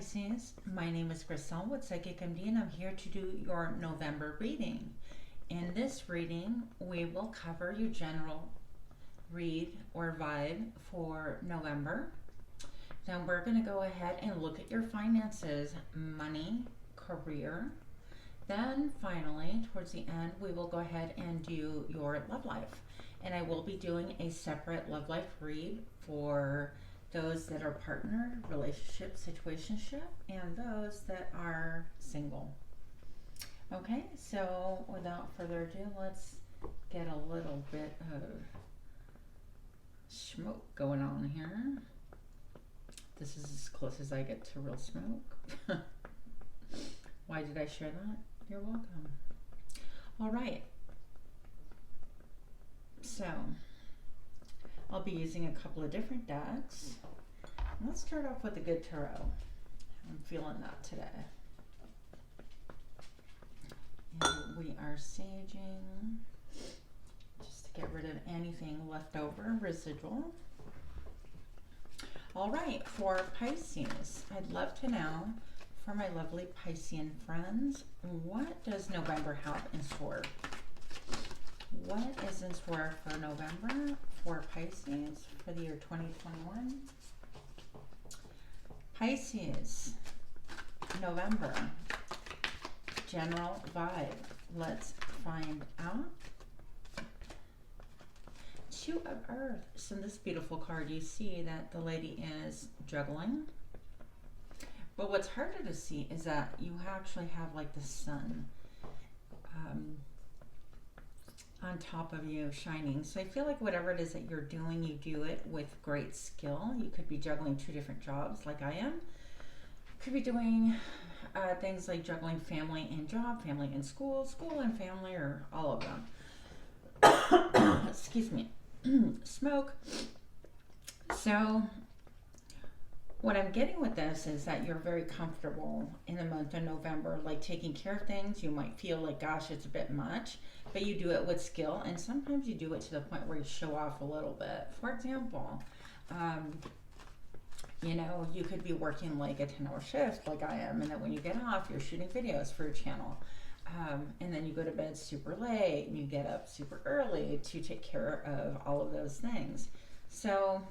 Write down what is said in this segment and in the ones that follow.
Pisces, my name is Crystal with Psychic MD, and I'm here to do your November reading. In this reading, we will cover your general read or vibe for November. Then we're going to go ahead and look at your finances, money, career. Then finally, towards the end, we will go ahead and do your love life. And I will be doing a separate love life read for those that are partnered, relationship, situationship, and those that are single. Okay, so without further ado, let's get a little bit of smoke going on here. This is as close as I get to real smoke. Why did I share that? You're welcome. All right. So, I'll be using a couple of different decks. Let's start off with a good tarot. I'm feeling that today. And we are saging just to get rid of anything left over, residual. All right, for Pisces, I'd love to know, for my lovely Piscean friends, what does November have in store? What is in store for November for Pisces for the year 2021? Pisces, November, general vibe. Let's find out. Two of Earth. So this beautiful card, you see that the lady is juggling. But what's harder to see is that you actually have like the sun on top of you shining. So I feel like whatever it is that you're doing, you do it with great skill. You could be juggling two different jobs like I am. Could be doing things like juggling family and job, family and school, school and family, or all of them. Excuse me. Smoke. So what I'm getting with this is that you're very comfortable in the month of November, like taking care of things. You might feel like, gosh, it's a bit much, but you do it with skill, and sometimes you do it to the point where you show off a little bit. For example, you know, you could be working like a 10-hour shift like I am, and then when you get off, you're shooting videos for your channel. And then you go to bed super late, and you get up super early to take care of all of those things. So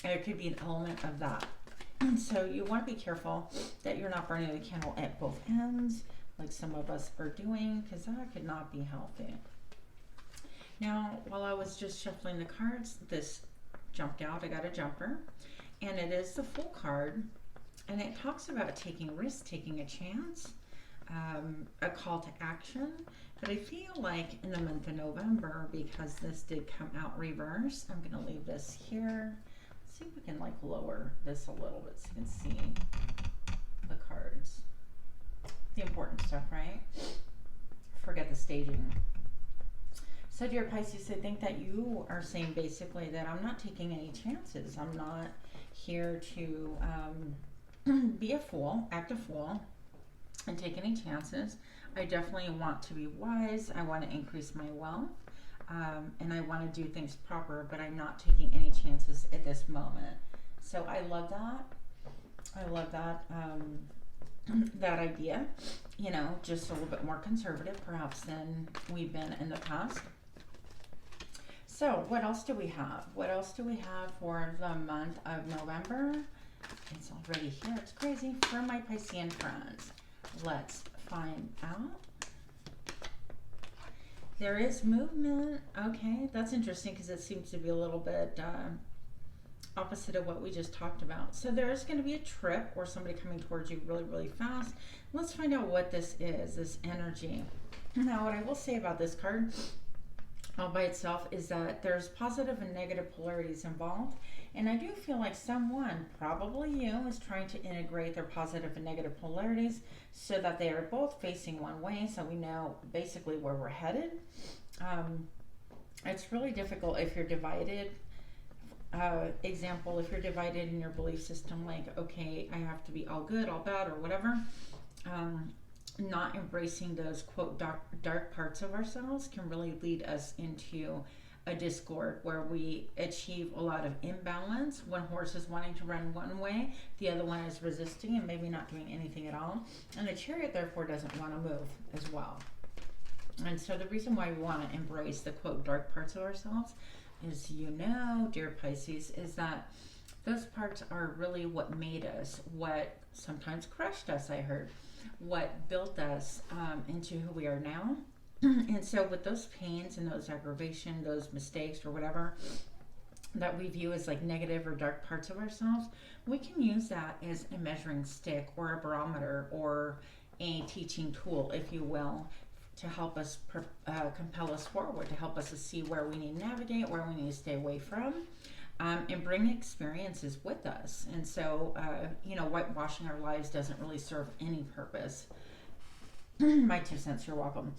there could be an element of that. So you want to be careful that you're not burning the candle at both ends, like some of us are doing, because that could not be healthy. Now, while I was just shuffling the cards, this jumped out. I got a jumper, and it is the Fool card, and it talks about taking risks, taking a chance, a call to action. But I feel like in the month of November, because this did come out reverse, I'm going to leave this here. See if we can like lower this a little bit so you can see the cards. The important stuff, right? Forget the staging. So dear Pisces, I think that you are saying basically that I'm not taking any chances. I'm not here to be a fool, act a fool, and take any chances. I definitely want to be wise. I want to increase my wealth. And I want to do things proper, but I'm not taking any chances at this moment. So I love that. I love that, that idea, you know, just a little bit more conservative perhaps than we've been in the past. So what else do we have? What else do we have for the month of November? It's already here. It's crazy. For my Piscean friends, let's find out. There is movement. Okay, that's interesting because it seems to be a little bit opposite of what we just talked about. So there is going to be a trip or somebody coming towards you really, really fast. Let's find out what this is, this energy. Now, what I will say about this card all by itself is that there's positive and negative polarities involved. And I do feel like someone, probably you, is trying to integrate their positive and negative polarities so that they are both facing one way, so we know basically where we're headed. It's really difficult if you're divided. Example, if you're divided in your belief system, like, okay, I have to be all good, all bad, or whatever. Not embracing those, quote, dark parts of ourselves can really lead us into a discord where we achieve a lot of imbalance. One horse is wanting to run one way, the other one is resisting and maybe not doing anything at all. And the Chariot therefore doesn't want to move as well. And so the reason why we want to embrace the quote dark parts of ourselves is, dear Pisces, is that those parts are really what made us, what sometimes crushed us, I heard, what built us into who we are now. And so with those pains and those aggravation, those mistakes or whatever that we view as like negative or dark parts of ourselves, we can use that as a measuring stick or a barometer or a teaching tool, if you will, to help us compel us forward, to help us to see where we need to navigate, where we need to stay away from, and bring experiences with us. And so, whitewashing our lives doesn't really serve any purpose. My 2 cents, you're welcome.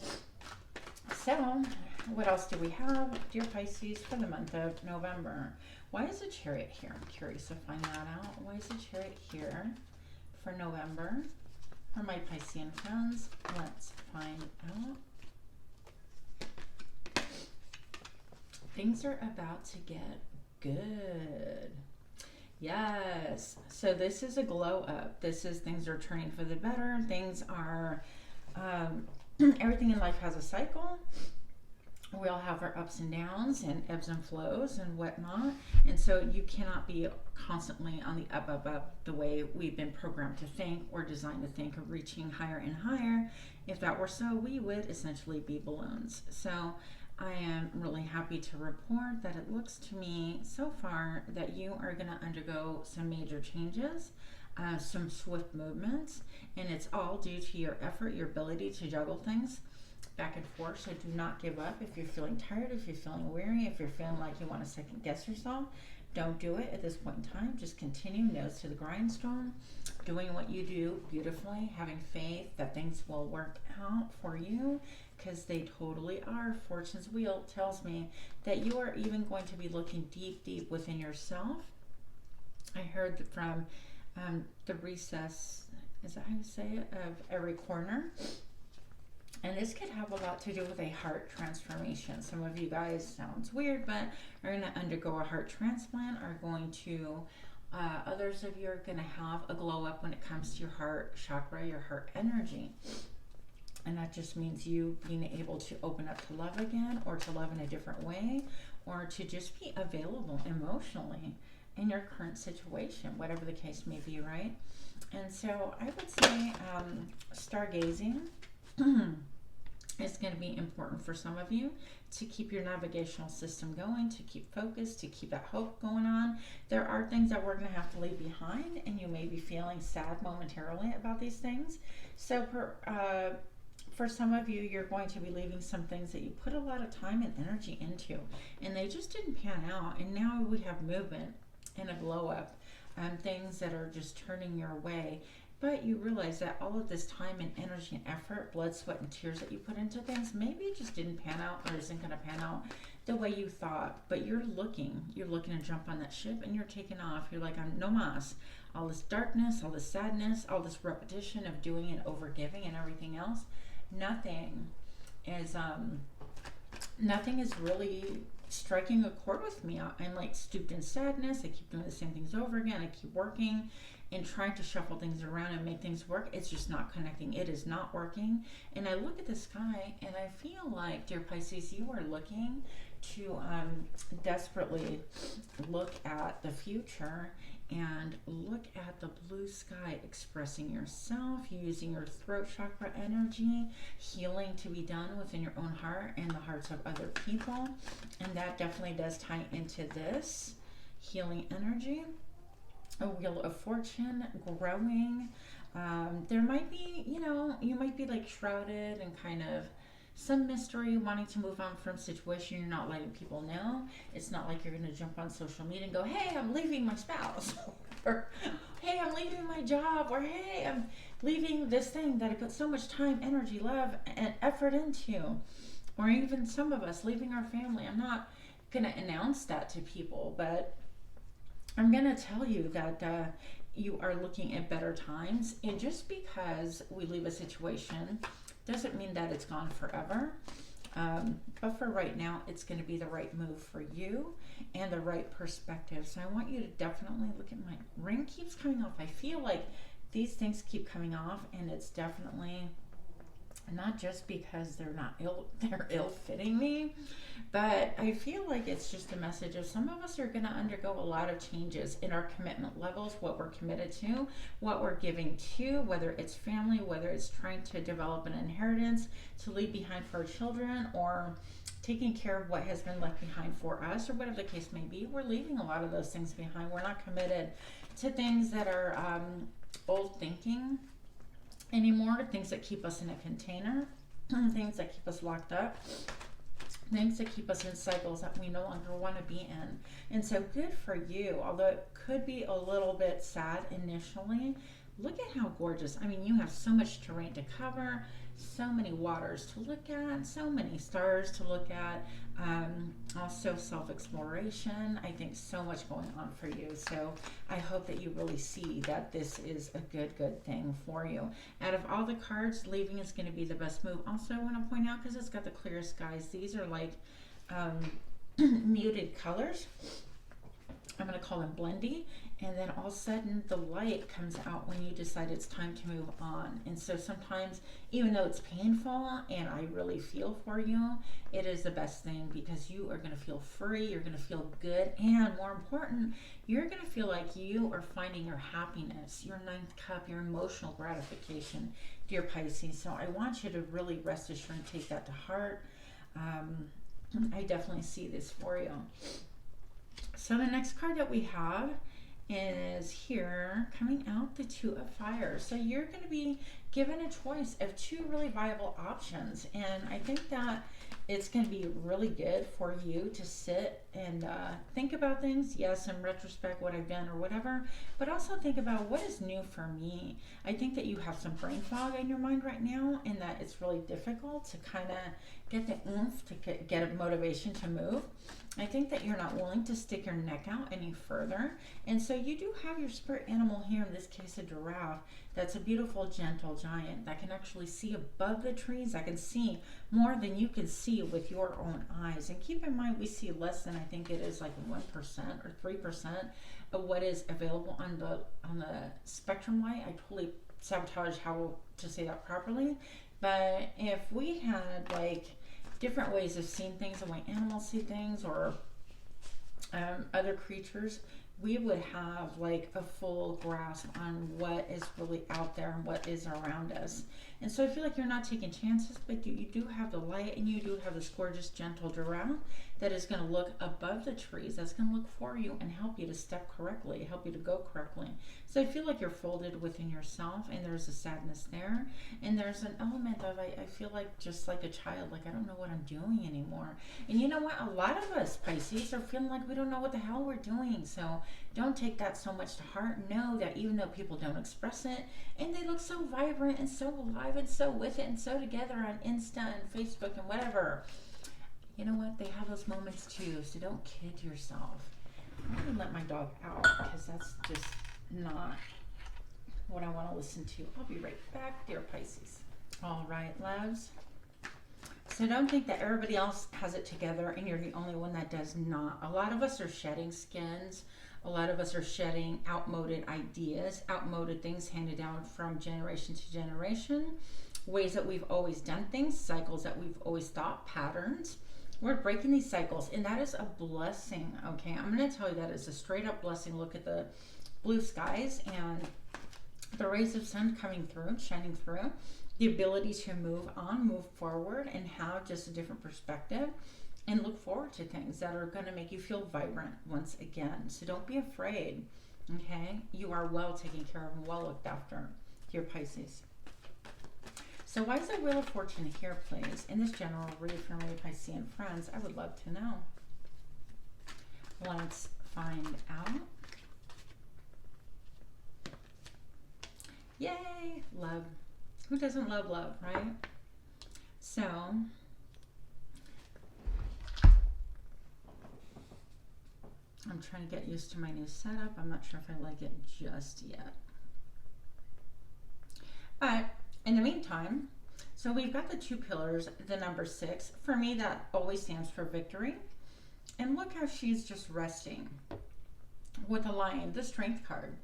So, what else do we have, dear Pisces, for the month of November? Why is the Chariot here? I'm curious to find that out. Why is the Chariot here for November? For my Piscean friends, let's find out. Things are about to get good. Yes. So this is a glow up. This is things are turning for the better. Things are, everything in life has a cycle. We all have our ups and downs and ebbs and flows and whatnot. And so you cannot be constantly on the up, the way we've been programmed to think or designed to think of reaching higher and higher. If that were so, we would essentially be balloons. So I am really happy to report that it looks to me so far that you are going to undergo some major changes, some swift movements, and it's all due to your effort, your ability to juggle things back and forth. So do not give up. If you're feeling tired, if you're feeling weary, if you're feeling like you want to second guess yourself, don't do it at this point in time. Just continue, nose to the grindstone, doing what you do beautifully, having faith that things will work out for you, because they totally are. Fortune's wheel tells me that you are even going to be looking deep within yourself. I heard from the recess, is that how you say it, of every corner. And this could have a lot to do with a heart transformation. Some of you guys, sounds weird, but are going to undergo a heart transplant, are going to, others of you are going to have a glow up when it comes to your heart chakra, your heart energy. And that just means you being able to open up to love again, or to love in a different way, or to just be available emotionally in your current situation, whatever the case may be, right? And so I would say stargazing is going to be important for some of you to keep your navigational system going, to keep focused, to keep that hope going on. There are things that we're going to have to leave behind, and you may be feeling sad momentarily about these things. So for some of you, you're going to be leaving some things that you put a lot of time and energy into, and they just didn't pan out. And now we have movement and a glow up, things that are just turning your way. But you realize that all of this time and energy and effort, blood, sweat, and tears that you put into things, maybe it just didn't pan out, or isn't going to pan out the way you thought. But you're looking to jump on that ship, and you're taking off. You're like, I'm no mas. All this darkness, all this sadness, all this repetition of doing and overgiving and everything else, nothing is really striking a chord with me. I'm like stooped in sadness. I keep doing the same things over again. I keep working and trying to shuffle things around and make things work. It's just not connecting. It is not working. And I look at the sky and I feel like, dear Pisces, you are looking to desperately look at the future and look at the blue sky, expressing yourself, using your throat chakra energy, healing to be done within your own heart and the hearts of other people. And that definitely does tie into this healing energy. A wheel of fortune, growing. There might be, you might be like shrouded in kind of some mystery, wanting to move on from situation. You're not letting people know. It's not like you're going to jump on social media and go, hey, I'm leaving my spouse, or hey, I'm leaving my job, or hey, I'm leaving this thing that I put so much time, energy, love, and effort into, or even some of us leaving our family. I'm not going to announce that to people, but I'm going to tell you that you are looking at better times. And just because we leave a situation doesn't mean that it's gone forever. But for right now, it's going to be the right move for you and the right perspective. So I want you to definitely look at my ring keeps coming off. I feel like these things keep coming off, and it's definitely not just because they're ill-fitting me, but I feel like it's just a message of some of us are going to undergo a lot of changes in our commitment levels, what we're committed to, what we're giving to, whether it's family, whether it's trying to develop an inheritance to leave behind for our children, or taking care of what has been left behind for us, or whatever the case may be. We're leaving a lot of those things behind. We're not committed to things that are old thinking anymore, things that keep us in a container, things that keep us locked up, things that keep us in cycles that we no longer want to be in. And so good for you, although it could be a little bit sad initially. Look at how gorgeous. I mean, you have so much terrain to cover, so many waters to look at, so many stars to look at, also self-exploration. I think so much going on for you. So I hope that you really see that this is a good thing for you. Out of all the cards, leaving is going to be the best move. Also, I want to point out, because it's got the clear skies, these are like muted colors. I'm going to call them blendy, and then all of a sudden the light comes out when you decide it's time to move on. And so sometimes, even though it's painful and I really feel for you, it is the best thing, because you are going to feel free, you're going to feel good, and more important, you're going to feel like you are finding your happiness, your ninth cup, your emotional gratification, dear Pisces. So I want you to really rest assured and take that to heart. I definitely see this for you. So the next card that we have is here, coming out, the Two of Fire. So you're going to be given a choice of two really viable options, and I think that it's going to be really good for you to sit and think about things. Yes, in retrospect, what I've done or whatever, but also think about what is new for me. I think that you have some brain fog in your mind right now, and that it's really difficult to kind of get the oomph, to get a motivation to move. I think that you're not willing to stick your neck out any further. And so you do have your spirit animal here, in this case a giraffe, that's a beautiful, gentle giant that can actually see above the trees, that can see more than you can see with your own eyes. And keep in mind, we see less than, I think it is like 1% or 3% of what is available on the spectrum light. I totally sabotage how to say that properly. But if we had like different ways of seeing things, the way animals see things, or other creatures, we would have like a full grasp on what is really out there and what is around us. And so I feel like you're not taking chances, but you do have the light, and you do have this gorgeous, gentle giraffe that is going to look above the trees, that's going to look for you and help you to step correctly, help you to go correctly. So I feel like you're folded within yourself, and there's a sadness there, and there's an element of, I feel like just like a child, like I don't know what I'm doing anymore. And you know what, a lot of us Pisces are feeling like we don't know what the hell we're doing. So don't take that so much to heart. Know that even though people don't express it, and they look so vibrant and so alive and so with it and so together on Insta and Facebook and whatever, you know what, they have those moments too. So don't kid yourself. I'm going to let my dog out, because that's just not what I want to listen to. I'll be right back, dear Pisces. All right, loves. So don't think that everybody else has it together and you're the only one that does not. A lot of us are shedding skins. A lot of us are shedding outmoded ideas, outmoded things handed down from generation to generation, ways that we've always done things, cycles that we've always thought, patterns. We're breaking these cycles, and that is a blessing, okay? I'm going to tell you that it's a straight up blessing. Look at the blue skies and the rays of sun coming through, shining through, the ability to move on, move forward, and have just a different perspective, and look forward to things that are going to make you feel vibrant once again. So don't be afraid, okay? You are well taken care of and well looked after, dear Pisces. So why is the Wheel of Fortune here, please? In this general read for my Piscean friends, I would love to know. Let's find out. Yay! Love. Who doesn't love love, right? So, I'm trying to get used to my new setup. I'm not sure if I like it just yet. But in the meantime, So we've got the 2 pillars, the number 6. For me, that always stands for victory. And look how she's just resting with a lion, the strength card,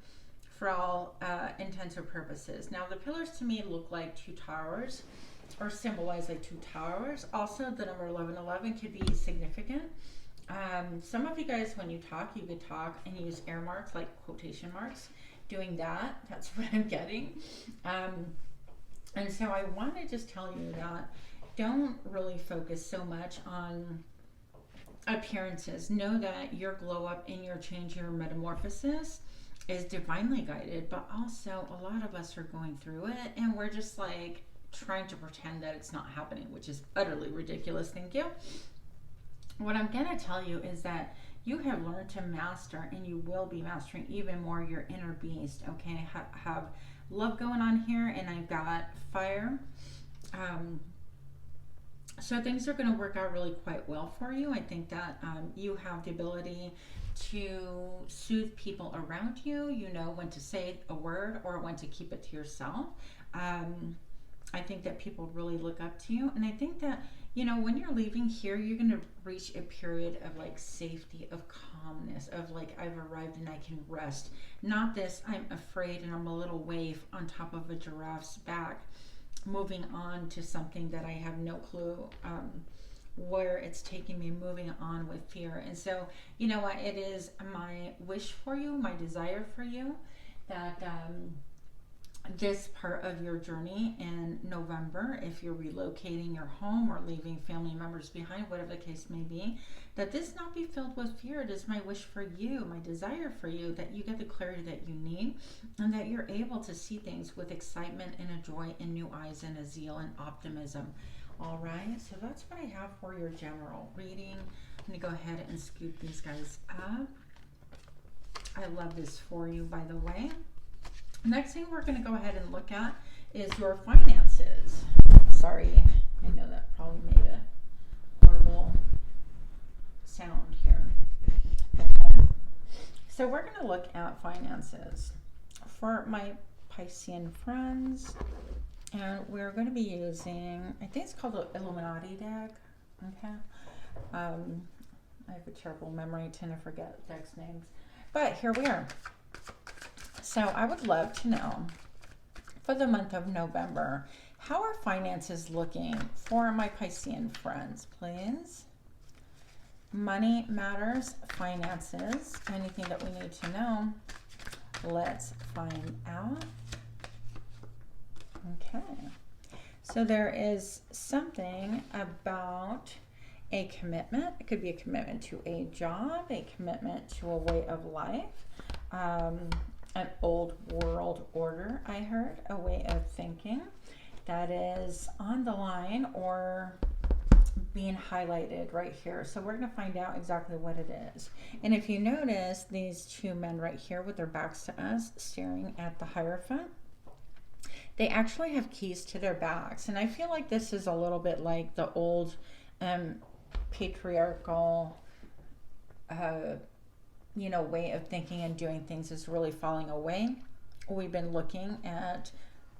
for all intents or purposes. Now, the pillars to me look like 2 towers, or symbolize like 2 towers. Also, the number 1111 could be significant. Some of you guys, when you talk, you could talk and use air marks, like quotation marks. Doing that, that's what I'm getting. And so I want to just tell you that don't really focus so much on appearances. Know that your glow up and your change, your metamorphosis is divinely guided, but also a lot of us are going through it and we're just like trying to pretend that it's not happening, which is utterly ridiculous. Thank you. What I'm going to tell you is that you have learned to master, and you will be mastering even more, your inner beast. Okay, have love going on here, and I've got fire. So things are going to work out really quite well for you. I think that you have the ability to soothe people around you. You know when to say a word or when to keep it to yourself. I think that people really look up to you. And I think that, you know, when you're leaving here, you're going to reach a period of like safety, of calmness, of like, I've arrived and I can rest. Not this, I'm afraid and I'm a little waif on top of a giraffe's back, moving on to something that I have no clue where it's taking me, moving on with fear. And so, you know what, it is my wish for you, my desire for you, that this part of your journey in November, if you're relocating your home or leaving family members behind, whatever the case may be, that this not be filled with fear. It is my wish for you, my desire for you, that you get the clarity that you need and that you're able to see things with excitement and a joy and new eyes and a zeal and optimism. All right, so that's what I have for your general reading. I'm going to go ahead and scoop these guys up. I love this for you, by the way. Next thing we're going to go ahead and look at is your finances. Sorry, I know that probably made a horrible sound here. Okay, so we're going to look at finances for my Piscean friends, and we're going to be using, I think it's called the Illuminati deck. Okay, I have a terrible memory, I tend to forget decks names, but here we are. So I would love to know, for the month of November, how are finances looking for my Piscean friends, please? Money matters, finances, anything that we need to know. Let's find out. Okay. So there is something about a commitment. It could be a commitment to a job, a commitment to a way of life. An old world order, I heard, a way of thinking that is on the line or being highlighted right here. So we're going to find out exactly what it is. And if you notice, these 2 men right here with their backs to us, staring at the Hierophant, they actually have keys to their backs. And I feel like this is a little bit like the old patriarchal way of thinking and doing things is really falling away. We've been looking at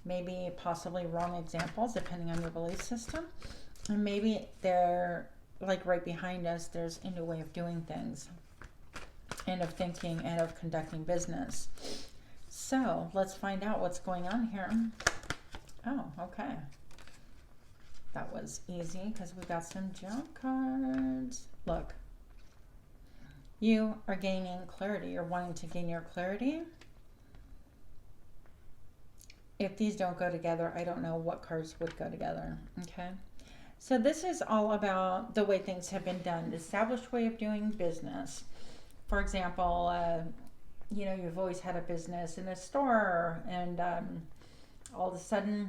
maybe possibly wrong examples depending on your belief system, and maybe they're like right behind us, there's a new way of doing things and of thinking and of conducting business. So let's find out what's going on here. Oh, okay, that was easy because we got some jump cards. Look, you are gaining clarity. You're wanting to gain your clarity. If these don't go together, I don't know what cards would go together. Okay. So this is all about the way things have been done, the established way of doing business. For example, you've always had a business in a store, and all of a sudden,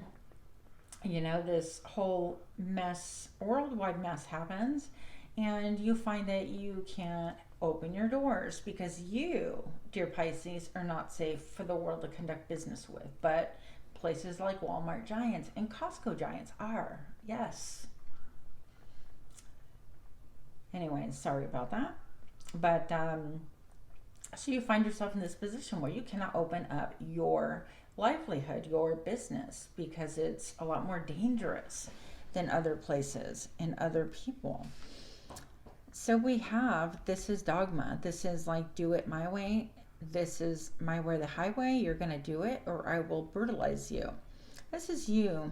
this whole mess, worldwide mess happens, and you find that you can't open your doors because you, dear Pisces, are not safe for the world to conduct business with. But places like Walmart giants and Costco giants are. Yes. Anyway, sorry about that. But so you find yourself in this position where you cannot open up your livelihood, your business, because it's a lot more dangerous than other places and other people. So we have, this is dogma. This is like, do it my way. This is my way, the highway. You're going to do it or I will brutalize you. This is you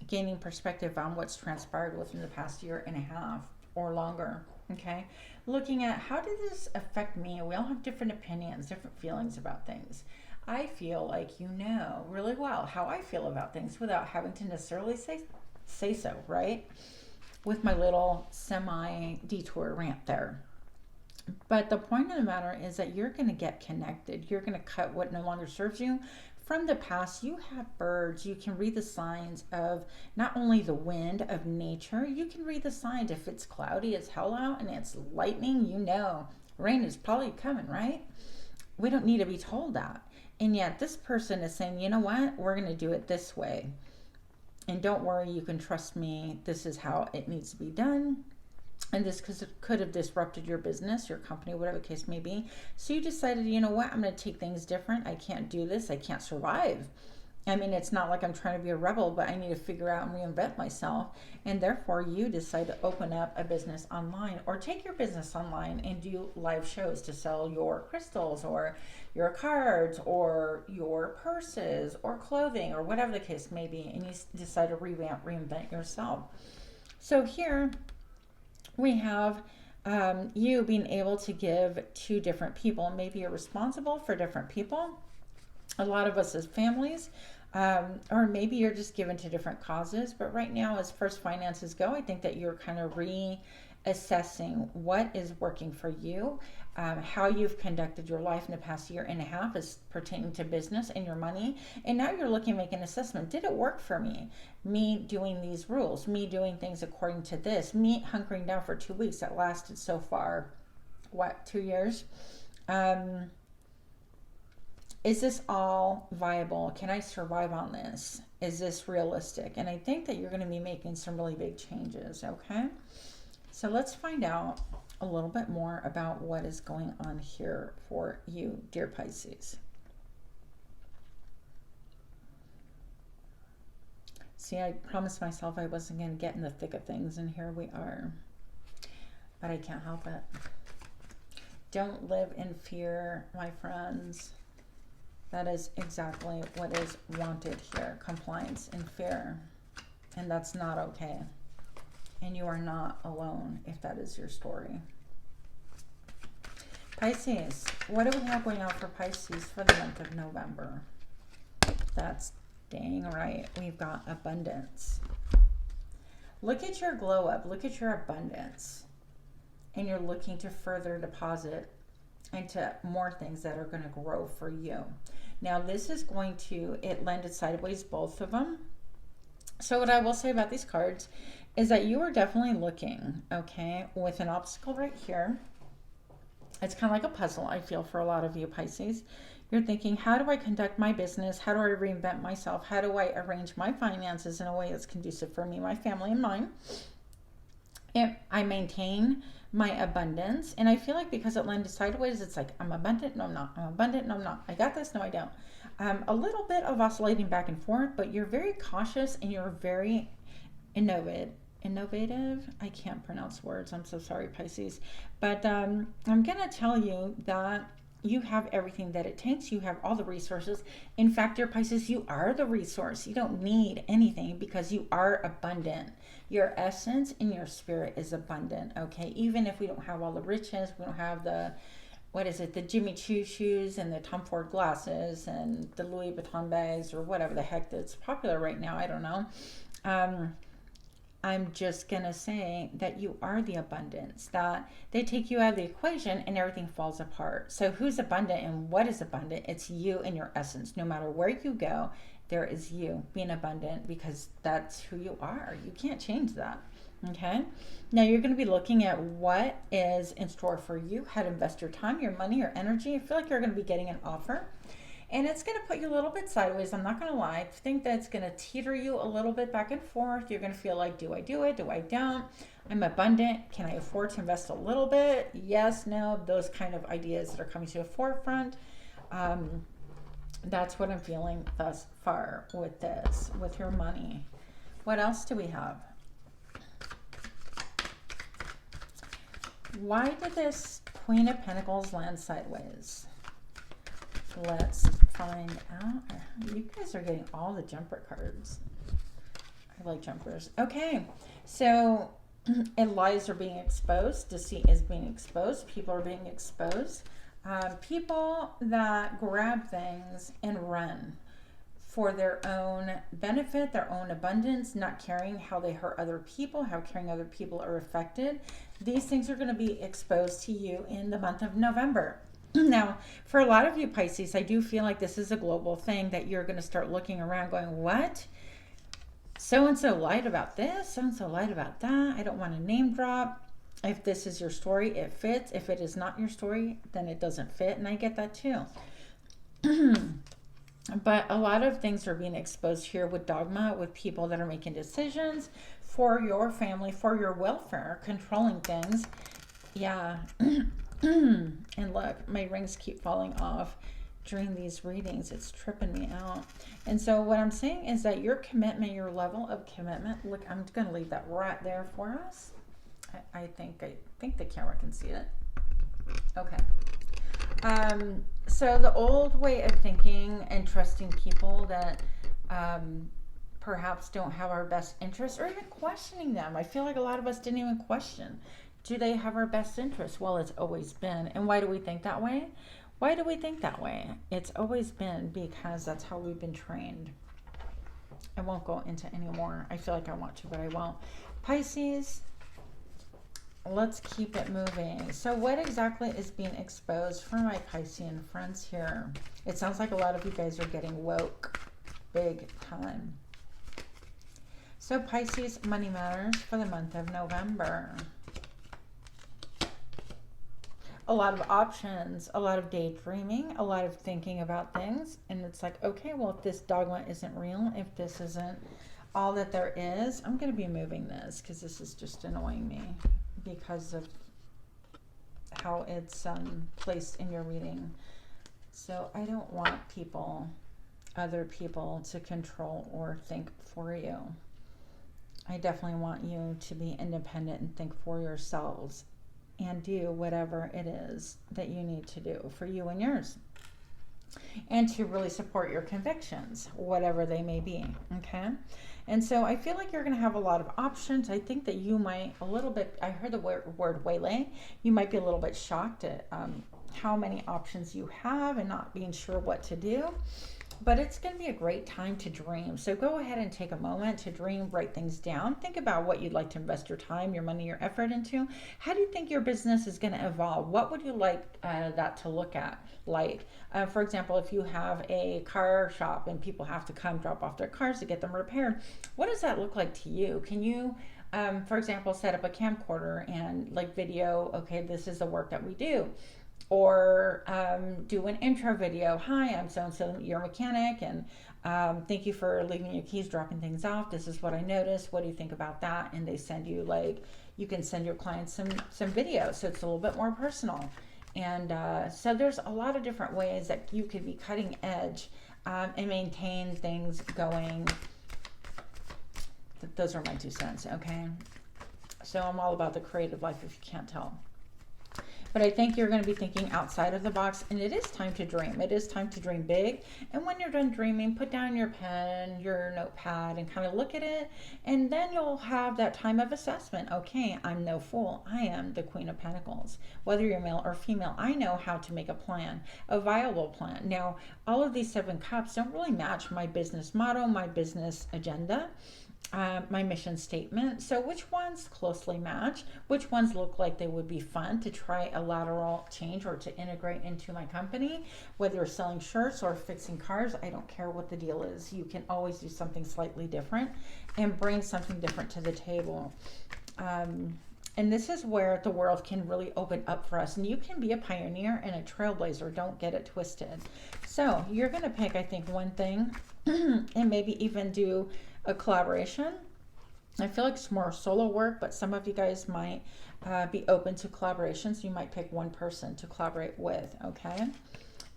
gaining perspective on what's transpired within the past year and a half or longer. Okay. Looking at how did this affect me? We all have different opinions, different feelings about things. I feel like you know really well how I feel about things without having to necessarily say so, right? With my little semi-detour rant there. But the point of the matter is that you're going to get connected. You're going to cut what no longer serves you. From the past, you have birds. You can read the signs of not only the wind of nature, you can read the signs. If it's cloudy as hell out and it's lightning, you know rain is probably coming, right? We don't need to be told that. And yet this person is saying, you know what? We're going to do it this way. And don't worry, you can trust me. This is how it needs to be done. And this could have disrupted your business, your company, whatever the case may be. So you decided, you know what? I'm going to take things different. I can't do this. I can't survive. I mean, it's not like I'm trying to be a rebel, but I need to figure out and reinvent myself. And therefore, you decide to open up a business online or take your business online and do live shows to sell your crystals or your cards or your purses or clothing or whatever the case may be. And you decide to reinvent yourself. So here we have you being able to give to different people. Maybe you're responsible for different people. A lot of us as families, or maybe you're just given to different causes. But right now, as far as finances go, I think that you're kind of reassessing what is working for you, how you've conducted your life in the past year and a half is pertaining to business and your money. And now you're looking to make an assessment. Did it work for me? Me doing these rules, me doing things according to this, me hunkering down for 2 weeks that lasted so far, 2 years? Is this all viable? Can I survive on this? Is this realistic? And I think that you're going to be making some really big changes, okay? So let's find out a little bit more about what is going on here for you, dear Pisces. See, I promised myself I wasn't going to get in the thick of things, and here we are. But I can't help it. Don't live in fear, my friends. That is exactly what is wanted here, compliance and fear. And that's not okay. And you are not alone if that is your story. Pisces, what do we have going on for Pisces for the month of November? That's dang right. We've got abundance. Look at your glow up. Look at your abundance. And you're looking to further deposit into more things that are going to grow for you. Now this is going to, it landed sideways, both of them. So what I will say about these cards is that you are definitely looking, okay, with an obstacle right here. It's kind of like a puzzle, I feel, for a lot of you Pisces. You're thinking, how do I conduct my business? How do I reinvent myself? How do I arrange my finances in a way that's conducive for me, my family, and mine? If I maintain my abundance, and I feel like because it landed sideways, it's like, I'm abundant, no I'm not, I'm abundant, no I'm not, I got this, no I don't. A little bit of oscillating back and forth, but you're very cautious and you're very innovative. I can't pronounce words, I'm so sorry Pisces, but I'm gonna tell you that you have everything that it takes. You have all the resources. In fact, dear Pisces, you are the resource. You don't need anything because you are abundant. Your essence and your spirit is abundant, okay? Even if we don't have all the riches, we don't have the, the Jimmy Choo shoes and the Tom Ford glasses and the Louis Vuitton bags or whatever the heck that's popular right now, I don't know. I'm just going to say that you are the abundance, that they take you out of the equation and everything falls apart. So who's abundant and what is abundant? It's you and your essence. No matter where you go, there is you being abundant because that's who you are. You can't change that. Okay. Now you're going to be looking at what is in store for you, how to invest your time, your money, your energy. I feel like you're going to be getting an offer. And it's going to put you a little bit sideways. I'm not going to lie. I think that's going to teeter you a little bit back and forth. You're going to feel like, do I do it? Do I don't? I'm abundant. Can I afford to invest a little bit? Yes, no. Those kind of ideas that are coming to the forefront. That's what I'm feeling thus far with this, with your money. What else do we have? Why did this Queen of Pentacles land sideways? Let's find out. You guys are getting all the jumper cards. I like jumpers. Okay, so and lies are being exposed. Deceit is being exposed. People are being exposed. People that grab things and run for their own benefit, their own abundance, not caring how they hurt other people, how caring other people are affected. These things are going to be exposed to you in the month of November. Now, for a lot of you Pisces, I do feel like this is a global thing that you're going to start looking around going, what? So-and-so lied about this, so-and-so lied about that. I don't want to name drop. If this is your story, it fits. If it is not your story, then it doesn't fit. And I get that too. But a lot of things are being exposed here with dogma, with people that are making decisions for your family, for your welfare, controlling things. Yeah. And look, my rings keep falling off during these readings. It's tripping me out. And so what I'm saying is that your commitment, your level of commitment, look, I'm going to leave that right there for us. I think the camera can see it. Okay. So the old way of thinking and trusting people that perhaps don't have our best interests, or even questioning them. I feel like a lot of us didn't even question. Do they have our best interests? Well, it's always been. And why do we think that way? Why do we think that way? It's always been because that's how we've been trained. I won't go into any more. I feel like I want to, but I won't. Pisces, let's keep it moving. So what exactly is being exposed for my Piscean friends here? It sounds like a lot of you guys are getting woke big time. So Pisces, money matters for the month of November. A lot of options, a lot of daydreaming, a lot of thinking about things. And it's like, okay, well, if this dogma isn't real, if this isn't all that there is, I'm going to be moving this because this is just annoying me because of how it's placed in your reading. So I don't want people, other people, to control or think for you. I definitely want you to be independent and think for yourselves and do whatever it is that you need to do for you and yours. And to really support your convictions, whatever they may be, okay? And so I feel like you're going to have a lot of options. I think that you might a little bit, I heard the word waylay, you might be a little bit shocked at how many options you have and not being sure what to do. But it's going to be a great time to dream. So go ahead and take a moment to dream, write things down. Think about what you'd like to invest your time, your money, your effort into. How do you think your business is going to evolve? What would you like that to look at? Like, for example, if you have a car shop and people have to come drop off their cars to get them repaired, what does that look like to you? Can you, for example, set up a camcorder and like video, okay, this is the work that we do. Or do an intro video. Hi, I'm so-and-so, your mechanic, and thank you for leaving your keys, dropping things off. This is what I noticed. What do you think about that? And they send you, like, you can send your clients some videos, so it's a little bit more personal. And so there's a lot of different ways that you could be cutting edge and maintain things going. Those are my 2 cents, okay? So I'm all about the creative life, if you can't tell. But I think you're going to be thinking outside of the box, and it is time to dream. It is time to dream big. And when you're done dreaming, put down your pen, your notepad, and kind of look at it. And then you'll have that time of assessment. Okay, I'm no fool. I am the Queen of Pentacles. Whether you're male or female, I know how to make a plan, a viable plan. Now, all of these 7 cups don't really match my business motto, my business agenda. My mission statement. So which ones closely match? Which ones look like they would be fun to try a lateral change or to integrate into my company? Whether you're selling shirts or fixing cars, I don't care what the deal is. You can always do something slightly different and bring something different to the table. And this is where the world can really open up for us. And you can be a pioneer and a trailblazer. Don't get it twisted. So you're going to pick, I think, one thing and maybe even do a collaboration. I feel like it's more solo work, but some of you guys might be open to collaborations. You might pick one person to collaborate with, okay?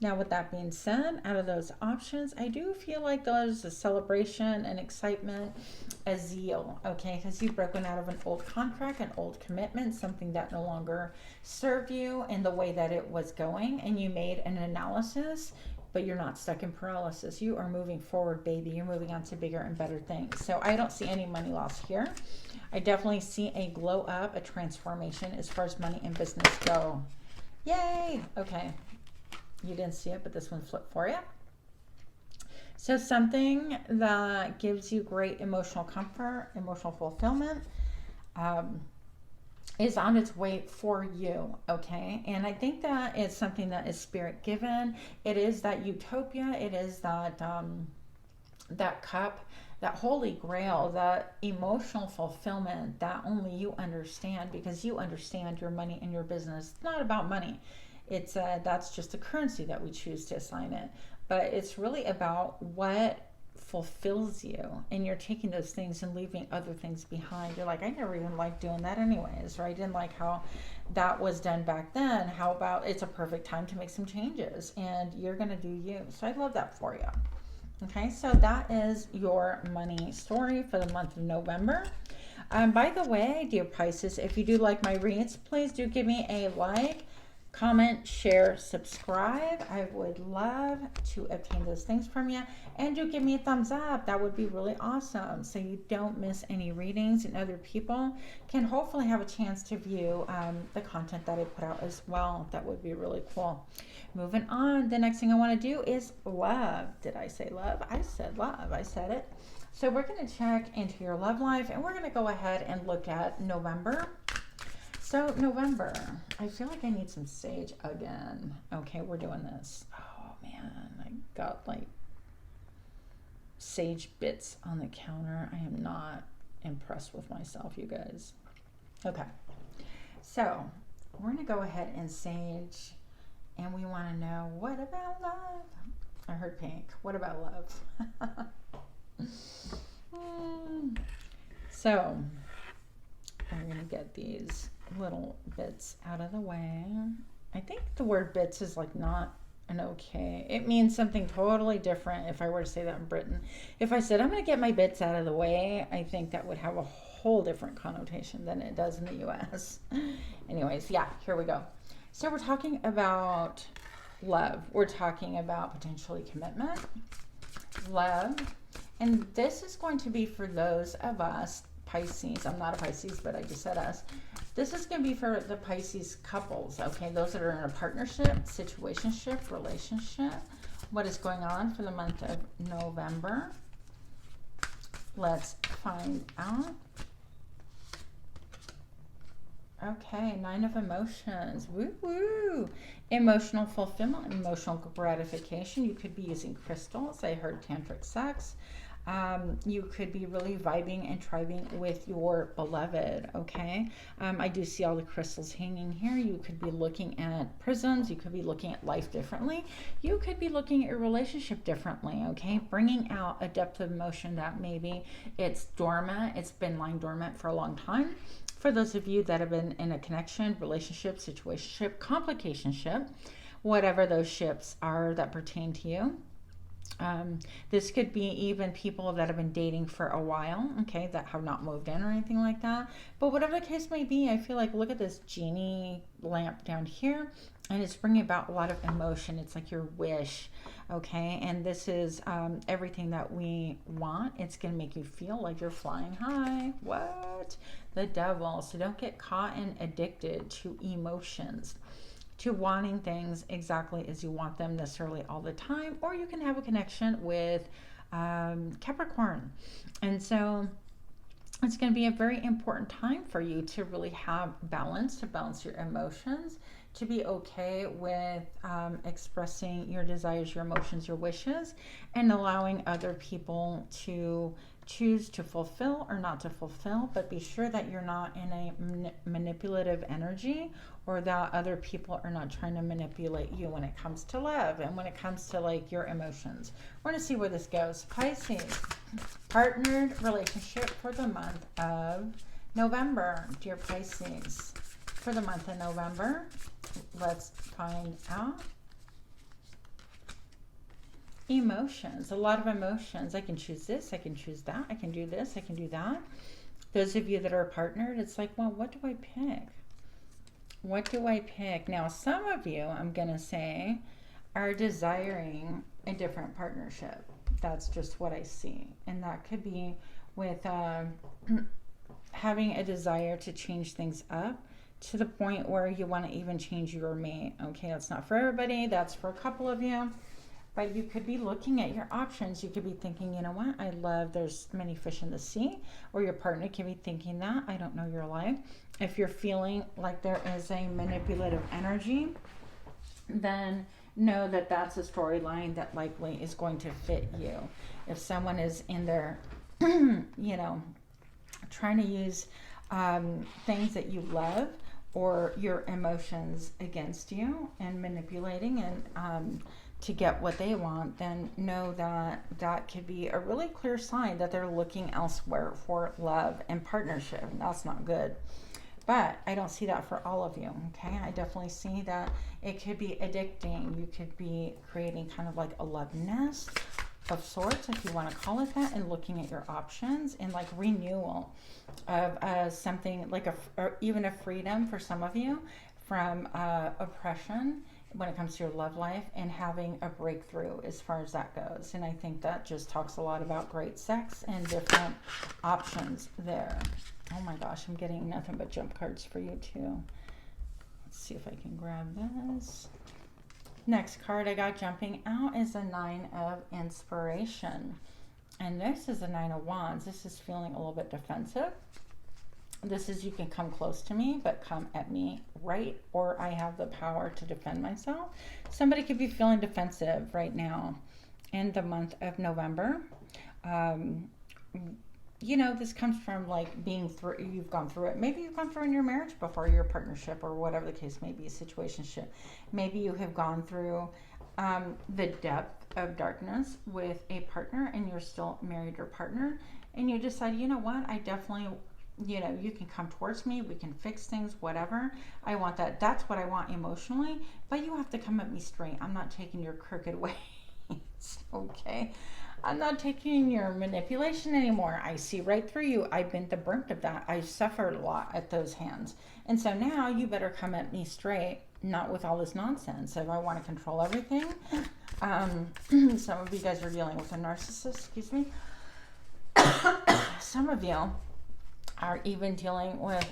Now, with that being said, out of those options, I do feel like there's a celebration, an excitement, a zeal, okay? Because you've broken out of an old contract, an old commitment, something that no longer served you in the way that it was going, and you made an analysis, but you're not stuck in paralysis. You are moving forward, baby. You're moving on to bigger and better things. So I don't see any money loss here. I definitely see a glow up, a transformation as far as money and business go. Yay! Okay. You didn't see it, but this one flipped for you. So something that gives you great emotional comfort, emotional fulfillment, is on its way for you, okay? And I think that it's something that is spirit given. It is that utopia. It is that that cup, that holy grail, that emotional fulfillment that only you understand, because you understand your money and your business. It's not about money. It's that's just a currency that we choose to assign it, but it's really about what fulfills you, and you're taking those things and leaving other things behind. You're like, I never even liked doing that anyways, or I didn't like how that was done back then. How about it's a perfect time to make some changes, and you're gonna do you. So I love that for you. Okay, so that is your money story for the month of November. By the way, dear Pisces, if you do like my reads, please do give me a like, comment, share, subscribe. I would love to obtain those things from you. And do give me a thumbs up. That would be really awesome, so you don't miss any readings, and other people can hopefully have a chance to view the content that I put out as well. That would be really cool. Moving on, the next thing I want to do is love. Did I say love? I said love. I said it. So we're going to check into your love life, and we're going to go ahead and look at November. So November, I feel like I need some sage again. Okay, we're doing this. Oh man, I got like sage bits on the counter. I am not impressed with myself, you guys. Okay, so we're gonna go ahead and sage, and we want to know, what about love? I heard pink. What about love? So we're gonna get these little bits out of the way. I think the word bits is like not an okay. It means something totally different if I were to say that in Britain. If I said I'm going to get my bits out of the way, I think that would have a whole different connotation than it does in the US. Anyways, yeah, here we go. So we're talking about love. We're talking about potentially commitment, love, and this is going to be for those of us Pisces. I'm not a Pisces, but I just said us. This is going to be for the Pisces couples, okay? Those that are in a partnership, situationship, relationship. What is going on for the month of November? Let's find out. Okay, 9 of emotions. Woo woo. Emotional fulfillment, emotional gratification. You could be using crystals. I heard tantric sex. You could be really vibing and tribing with your beloved, okay? I do see all the crystals hanging here. You could be looking at prisms. You could be looking at life differently. You could be looking at your relationship differently, okay? Bringing out a depth of emotion that maybe it's dormant. It's been lying dormant for a long time. For those of you that have been in a connection, relationship, situationship, complicationship, whatever those ships are that pertain to you. This could be even people that have been dating for a while, okay, that have not moved in or anything like that. But whatever the case may be, I feel like, look at this genie lamp down here, and it's bringing about a lot of emotion. It's like your wish, okay? And this is everything that we want. It's going to make you feel like you're flying high. What? The devil. So don't get caught and addicted to emotions, to wanting things exactly as you want them necessarily all the time. Or you can have a connection with Capricorn. And so it's going to be a very important time for you to really have balance, to balance your emotions, to be okay with expressing your desires, your emotions, your wishes, and allowing other people to choose to fulfill or not to fulfill. But be sure that you're not in a manipulative energy, or that other people are not trying to manipulate you when it comes to love and when it comes to like your emotions. We're going to see where this goes. Pisces, partnered relationship for the month of November. Dear Pisces, for the month of November, let's find out. emotions, a lot of emotions. I can choose this, I can choose that, I can do this, I can do that. Those of you that are partnered, it's like, well, what do I pick? What do I pick? Now, some of you, I'm going to say, are desiring a different partnership. That's just what I see. And that could be with having a desire to change things up to the point where you want to even change your mate. Okay, that's not for everybody. That's for a couple of you. But you could be looking at your options. You could be thinking, you know what? I love there's many fish in the sea. Or your partner could be thinking that. I don't know your life. If you're feeling like there is a manipulative energy, then know that that's a storyline that likely is going to fit you. If someone is in there, you know, trying to use things that you love or your emotions against you and manipulating and to get what they want, then know that that could be a really clear sign that they're looking elsewhere for love and partnership. And that's not good. But I don't see that for all of you, okay? I definitely see that it could be addicting. You could be creating kind of like a love nest of sorts, if you want to call it that, and looking at your options and like renewal of something like or even a freedom for some of you from oppression when it comes to your love life, and having a breakthrough as far as that goes. And I think that just talks a lot about great sex and different options there. Oh my gosh, I'm getting nothing but jump cards for you too. Let's see if I can grab this. Next card I got jumping out is a 9 of Inspiration. And this is a 9 of Wands. This is feeling a little bit defensive. This is, you can come close to me, but come at me right, or I have the power to defend myself. Somebody could be feeling defensive right now in the month of November. You know, this comes from like being through, you've gone through it. Maybe you've gone through in your marriage before, your partnership, or whatever the case may be, situationship. Maybe you have gone through the depth of darkness with a partner and you're still married or partnered, and you decide, you know what, I definitely, you know, you can come towards me, we can fix things, whatever. I want that. That's what I want emotionally, but you have to come at me straight. I'm not taking your crooked ways, okay? I'm not taking your manipulation anymore. I see right through you. I've been the brunt of that. I've suffered a lot at those hands. And so now you better come at me straight, not with all this nonsense. If I want to control everything, some of you guys are dealing with a narcissist, excuse me. Some of you are even dealing with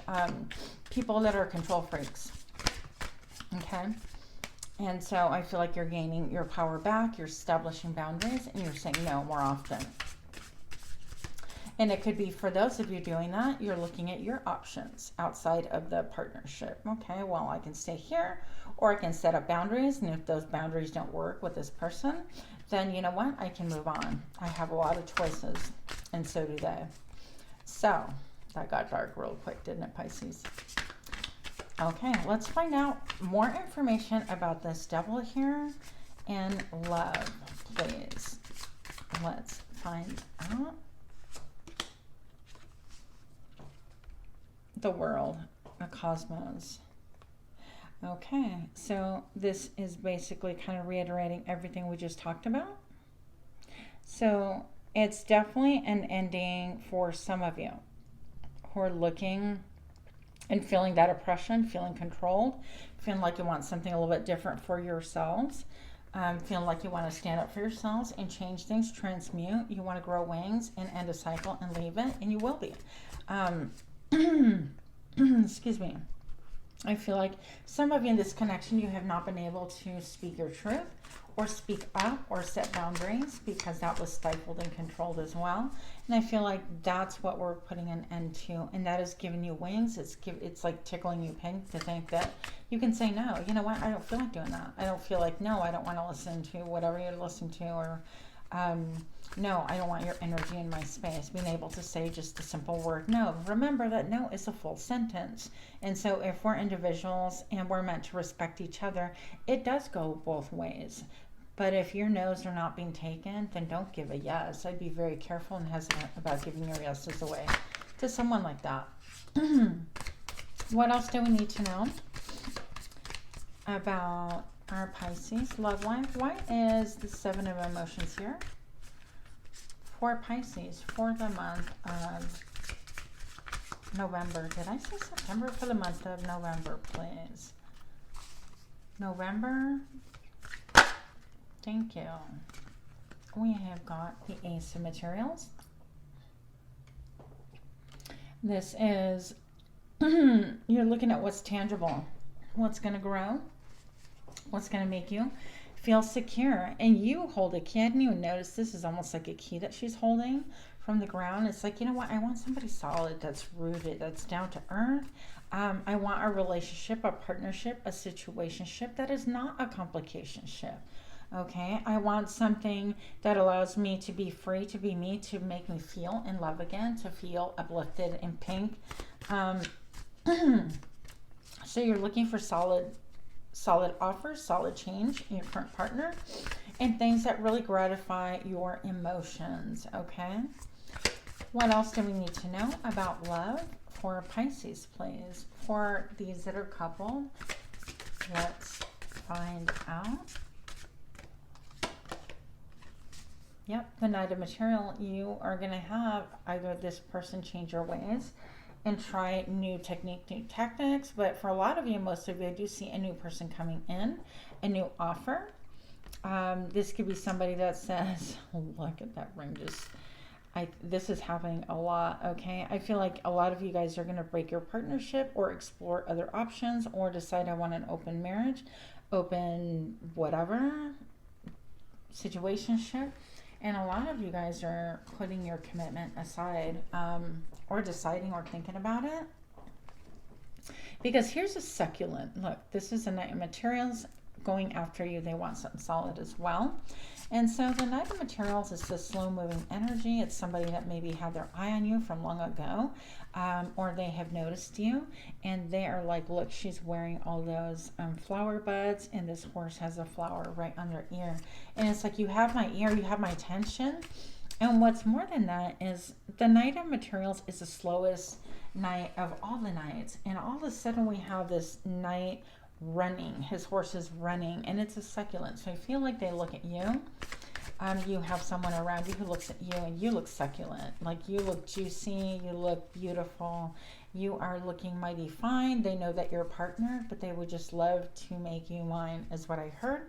people that are control freaks, okay? And so I feel like you're gaining your power back, you're establishing boundaries, and you're saying no more often. And it could be, for those of you doing that, you're looking at your options outside of the partnership. Okay, well, I can stay here, or I can set up boundaries, and if those boundaries don't work with this person, then you know what? I can move on. I have a lot of choices, and so do they. So, that got dark real quick, didn't it, Pisces? Okay, let's find out more information about this devil here and love, please. Let's find out. The world, the cosmos. Okay, so this is basically kind of reiterating everything we just talked about. So it's definitely an ending for some of you who are looking and feeling that oppression, feeling controlled, feeling like you want something a little bit different for yourselves, feeling like you want to stand up for yourselves and change things, transmute. You want to grow wings and end a cycle and leave it, and you will be. Excuse me. I feel like some of you in this connection, you have not been able to speak your truth or speak up or set boundaries because that was stifled and controlled as well. And I feel like that's what we're putting an end to, and that is giving you wings. It's like tickling you pink to think that you can say no. You know what? I don't feel like doing that. I don't feel like, no, I don't want to listen to whatever you're listening to, or no, I don't want your energy in my space. Being able to say just a simple word no. Remember that no is a full sentence. And so if we're individuals and we're meant to respect each other, it does go both ways. But if your no's are not being taken, then don't give a yes. I'd be very careful and hesitant about giving your yeses away to someone like that. What else do we need to know about our Pisces love life. Why is the 7 of emotions here for Pisces for the month of November? Did I say September? For the month of November, please. November. Thank you. We have got the Ace of Materials. This is, you're looking at what's tangible, what's going to grow, what's going to make you feel secure. And you hold a key. I didn't even notice this is almost like a key that she's holding from the ground. It's like, you know what? I want somebody solid, that's rooted, that's down to earth. I want a relationship, a partnership, a situationship that is not a complicationship. Okay, I want something that allows me to be free, to be me, to make me feel in love again, to feel uplifted and pink. So you're looking for solid offers, solid change in your current partner, and things that really gratify your emotions. Okay, what else do we need to know about love for Pisces, please? For these that are coupled, let's find out. Yep, the Knight of Material, you are going to have either this person change your ways and try new technique, new tactics. But for a lot of you, most of you, I do see a new person coming in, a new offer. This could be somebody that says, look at that ring, this is happening a lot, okay? I feel like a lot of you guys are going to break your partnership or explore other options or decide I want an open marriage, open whatever, situationship. And a lot of you guys are putting your commitment aside or deciding or thinking about it. Because here's a succulent. Look, this is a Knight of Materials going after you. They want something solid as well. And so the Knight of Materials is this slow-moving energy. It's somebody that maybe had their eye on you from long ago, or they have noticed you, and they are like, look, she's wearing all those flower buds, and this horse has a flower right on their ear. And it's like, you have my ear, you have my attention. And what's more than that is the Knight of Materials is the slowest knight of all the knights. And all of a sudden we have this knight running, his horse is running, and it's a succulent. So I feel like they look at you. You have someone around you who looks at you, and you look succulent. Like, you look juicy, you look beautiful, you are looking mighty fine. They know that you're a partner, but they would just love to make you mine, is what I heard.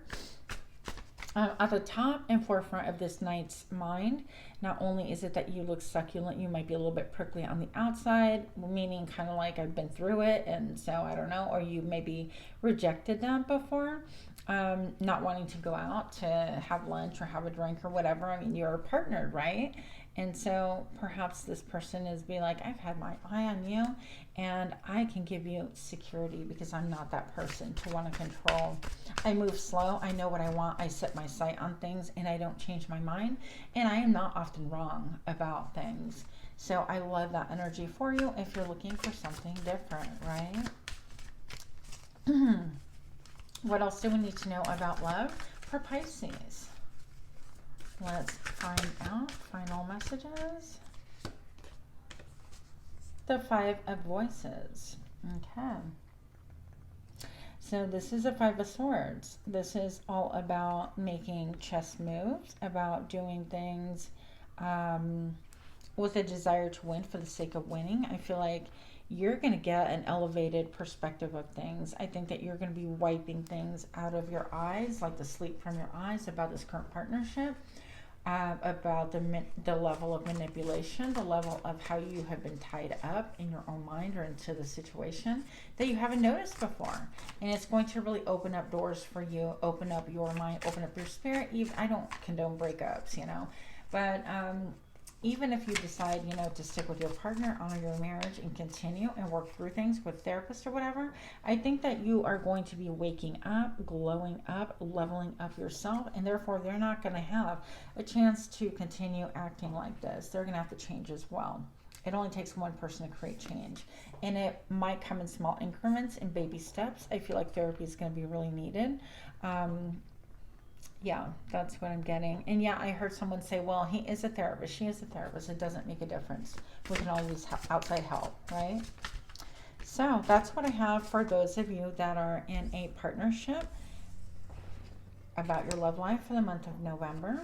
At the top and forefront of this knight's mind, not only is it that you look succulent, you might be a little bit prickly on the outside, meaning kind of like I've been through it, and so I don't know, or you maybe rejected that before, not wanting to go out to have lunch or have a drink or whatever. I mean, you're partnered, right? And so perhaps this person is be like, I've had my eye on you, and I can give you security because I'm not that person to want to control. I move slow. I know what I want. I set my sight on things, and I don't change my mind. And I am not often wrong about things. So I love that energy for you if you're looking for something different, right? What else do we need to know about love for Pisces? Let's find out final messages. The 5 of Voices. Okay. So this is a 5 of Swords. This is all about making chess moves, about doing things with a desire to win for the sake of winning. I feel like you're going to get an elevated perspective of things. I think that you're going to be wiping things out of your eyes, like the sleep from your eyes, about this current partnership. About the level of manipulation, the level of how you have been tied up in your own mind or into the situation that you haven't noticed before. And it's going to really open up doors for you, open up your mind, open up your spirit. Even, I don't condone breakups, you know, but even if you decide, you know, to stick with your partner, honor your marriage, and continue and work through things with therapists or whatever, I think that you are going to be waking up, glowing up, leveling up yourself, and therefore they're not going to have a chance to continue acting like this. They're going to have to change as well. It only takes one person to create change, and it might come in small increments and baby steps. I feel like therapy is going to be really needed. Yeah, that's what I'm getting. And yeah, I heard someone say, well, he is a therapist, she is a therapist. It doesn't make a difference. We can all use outside help, right? So that's what I have for those of you that are in a partnership. about your love life for the month of November.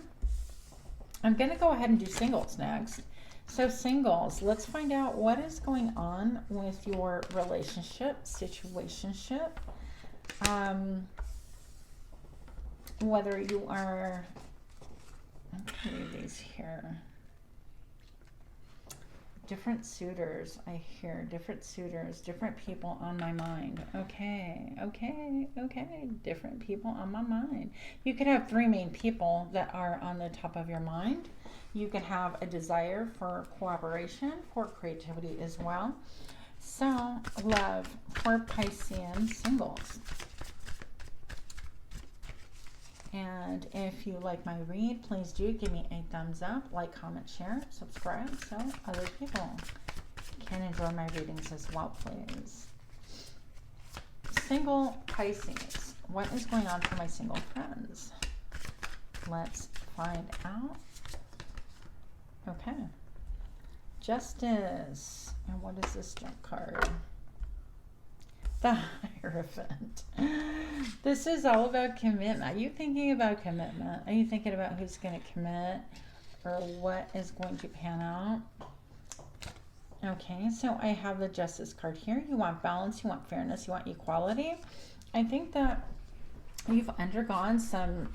I'm going to go ahead and do singles next. So singles, let's find out what is going on with your relationship, situationship. Whether you are, I'm going to read these here. Different suitors, I hear different suitors, different people on my mind. Okay. Different people on my mind. You could have 3 main people that are on the top of your mind. You can have a desire for cooperation, for creativity as well. So, love for Piscean singles. And if you like my read, please do give me a thumbs up, like, comment, share, subscribe, so other people can enjoy my readings as well, please. Single Pisces. What is going on for my single friends? Let's find out. Okay. Justice. And what is this jump card? The Hierophant. This is all about commitment. Are you thinking about commitment? Are you thinking about who's going to commit or what is going to pan out? Okay, so I have the Justice card here. You want balance, you want fairness, you want equality. I think that you've undergone some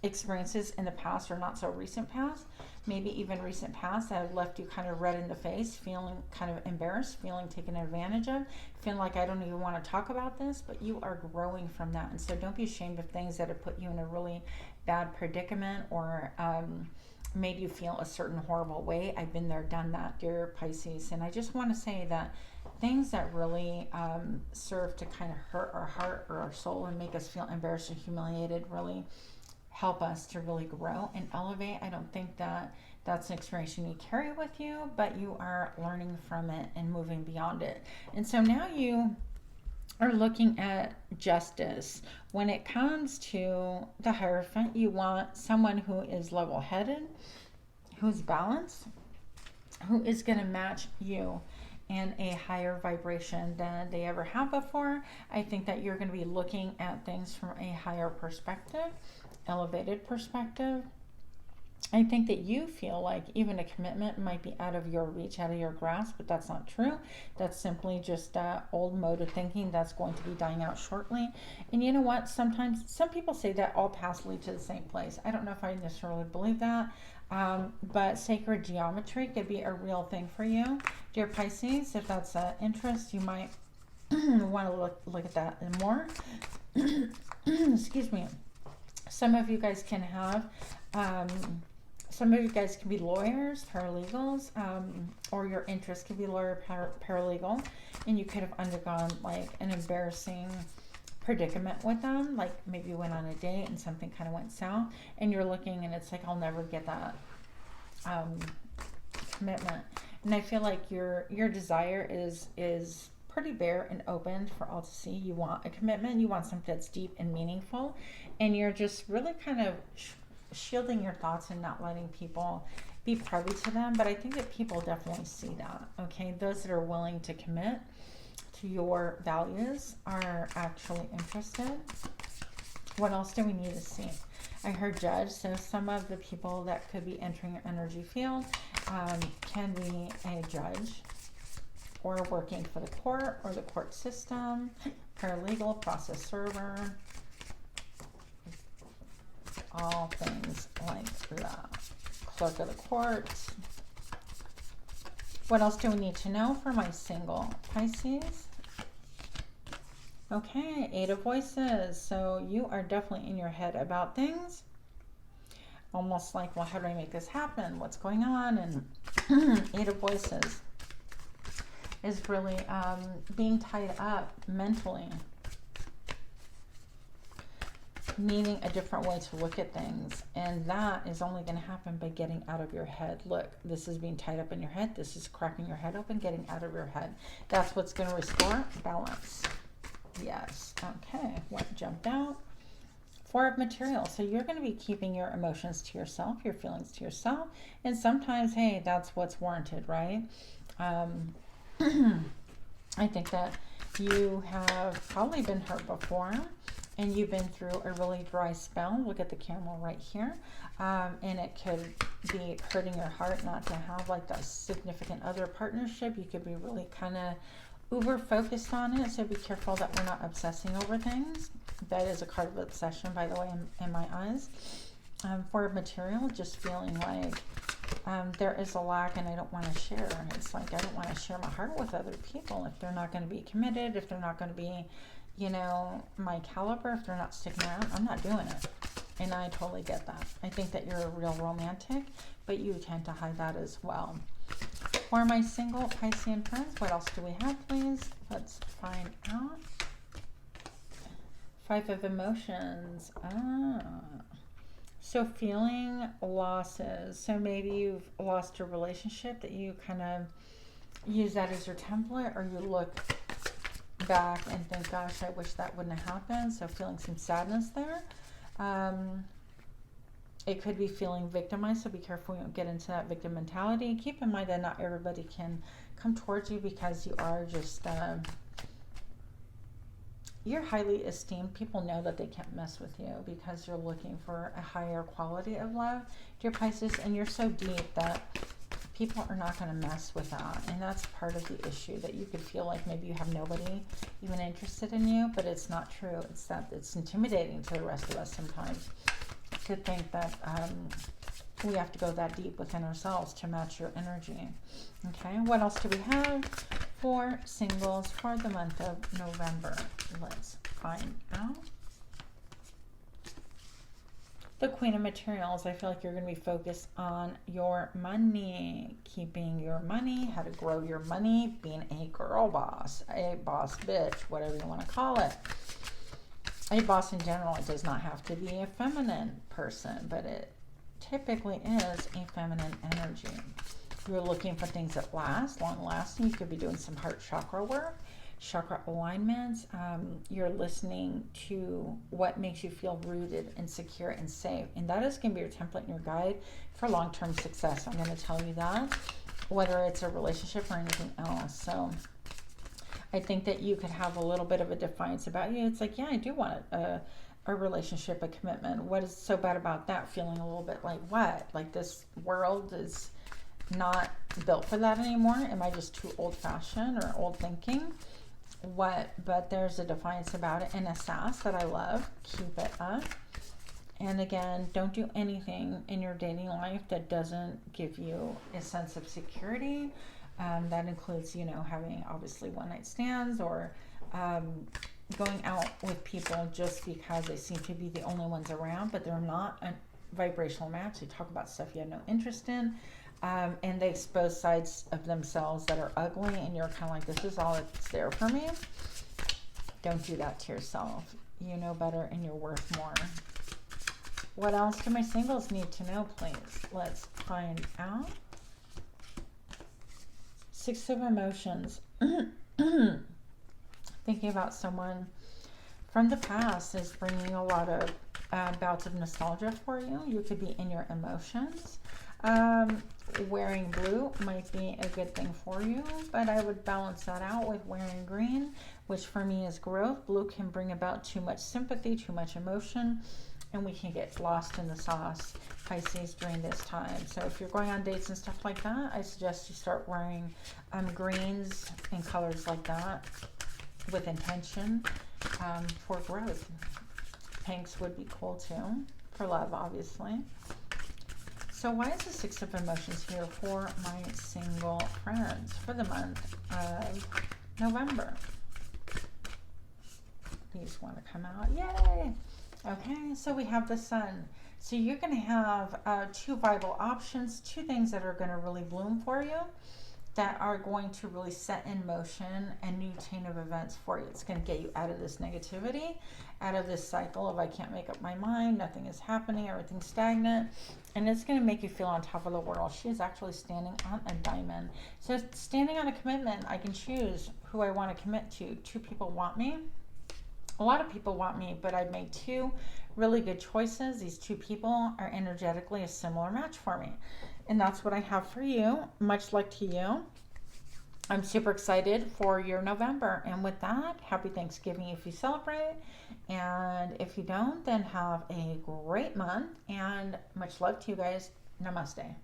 experiences in the past or not so recent past, maybe even recent past, that have left you kind of red in the face, feeling kind of embarrassed, feeling taken advantage of, feeling like I don't even want to talk about this, but you are growing from that. And so don't be ashamed of things that have put you in a really bad predicament or made you feel a certain horrible way. I've been there, done that, dear Pisces. And I just want to say that things that really serve to kind of hurt our heart or our soul and make us feel embarrassed and humiliated really help us to really grow and elevate. I don't think that that's an experience you need to carry with you, but you are learning from it and moving beyond it. And so now you are looking at justice. When it comes to the Hierophant, you want someone who is level-headed, who's balanced, who is going to match you in a higher vibration than they ever have before. I think that you're going to be looking at things from a higher perspective, elevated perspective. I think that you feel like even a commitment might be out of your reach, out of your grasp, but that's not true. That's simply just that old mode of thinking that's going to be dying out shortly. And you know what? Sometimes some people say that all paths lead to the same place. I don't know if I necessarily believe that, but sacred geometry could be a real thing for you, dear Pisces. If that's an interest, you might want to look at that and more. Excuse me. Some of you guys can have, some of you guys can be lawyers, paralegals, or your interest could be lawyer, paralegal, and you could have undergone like an embarrassing predicament with them, like maybe you went on a date and something kind of went south, and you're looking and it's like, I'll never get that commitment. And I feel like your desire is pretty bare and open for all to see. You want a commitment, you want something that's deep and meaningful, and you're just really kind of shielding your thoughts and not letting people be privy to them. But I think that people definitely see that. Okay, those that are willing to commit to your values are actually interested. What else do we need to see? I heard Judge, so some of the people that could be entering your energy field can be a judge, or working for the court or the court system, paralegal, process server, all things like that. Clerk of the court. What else do we need to know for my single Pisces? Okay, 8 of Voices. So you are definitely in your head about things. Almost like, well, how do I make this happen? What's going on? And 8 of Voices is really being tied up mentally, needing a different way to look at things. And that is only going to happen by getting out of your head. Look, this is being tied up in your head. This is cracking your head open, getting out of your head. That's what's going to restore balance. Yes. Okay. What jumped out? 4 of Material. So you're going to be keeping your emotions to yourself, your feelings to yourself. And sometimes, hey, that's what's warranted, right? I think that you have probably been hurt before. and you've been through a really dry spell. Look at the camel right here. And it could be hurting your heart not to have like that significant other partnership. You could be really kind of uber focused on it, so be careful that we're not obsessing over things. That is a card of obsession, by the way, in my eyes. For material, just feeling like there is a lack and I don't want to share. It's like I don't want to share my heart with other people if they're not going to be committed, if they're not going to be, you know, my caliber, if they're not sticking around. I'm not doing it. And I totally get that. I think that you're a real romantic, but you tend to hide that as well. For my single Piscean friends, what else do we have, please? Let's find out. 5 of emotions. So feeling losses. So maybe you've lost a relationship that you kind of use that as your template, or you look back and think, gosh, I wish that wouldn't have happened. So feeling some sadness there. It could be feeling victimized, so be careful you don't get into that victim mentality. Keep in mind that not everybody can come towards you because you are just, you're highly esteemed. People know that they can't mess with you because you're looking for a higher quality of love, dear Pisces, and you're so deep that people are not going to mess with that. And that's part of the issue, that you could feel like maybe you have nobody even interested in you, but it's not true. It's that it's intimidating to the rest of us sometimes to think that we have to go that deep within ourselves to match your energy. Okay, what else do we have for singles for the month of November? Let's find out. The Queen of Materials. I feel like you're going to be focused on your money, keeping your money, how to grow your money, being a girl boss, a boss bitch, whatever you want to call it. A boss in general. It does not have to be a feminine person, but it typically is a feminine energy. You're looking for things that last, long lasting. You could be doing some heart chakra work, chakra alignments. You're listening to what makes you feel rooted and secure and safe. And that is going to be your template and your guide for long-term success. I'm going to tell you that, whether it's a relationship or anything else. So I think that you could have a little bit of a defiance about you. It's like, yeah, I do want a relationship, a commitment. What is so bad about that? Feeling a little bit like, what? Like this world is not built for that anymore? Am I just too old-fashioned or old thinking? What? But there's a defiance about it and a sass that I love. Keep it up. And again, don't do anything in your dating life that doesn't give you a sense of security. That includes, you know, having obviously one-night stands or going out with people just because they seem to be the only ones around, but they're not a vibrational match. They talk about stuff you have no interest in, and they expose sides of themselves that are ugly, and you're kind of like, this is all that's there for me. Don't do that to yourself. You know better and you're worth more. What else do my singles need to know, please? Let's find out. 6 of emotions. Thinking about someone from the past is bringing a lot of bouts of nostalgia for you. You could be in your emotions. Wearing blue might be a good thing for you, but I would balance that out with wearing green, which for me is growth. Blue can bring about too much sympathy, too much emotion, and we can get lost in the sauce, Pisces, during this time. So if you're going on dates and stuff like that, I suggest you start wearing greens and colors like that with intention for growth. Pinks would be cool too, for love, obviously. So why is the 6 of emotions here for my single friends for the month of November? These want to come out. Yay! Okay, so we have the Sun. So you're going to have 2 viable options, 2 things that are going to really bloom for you, that are going to really set in motion a new chain of events for you. It's going to get you out of this negativity, out of this cycle of I can't make up my mind, nothing is happening, everything's stagnant, and it's going to make you feel on top of the world. She is actually standing on a diamond. So standing on a commitment, I can choose who I want to commit to. 2 people want me. A lot of people want me, but I've made 2 really good choices. These 2 people are energetically a similar match for me. And that's what I have for you, much like to you. I'm super excited for your November. And with that, happy Thanksgiving if you celebrate. And if you don't, then have a great month. And much love to you guys. Namaste.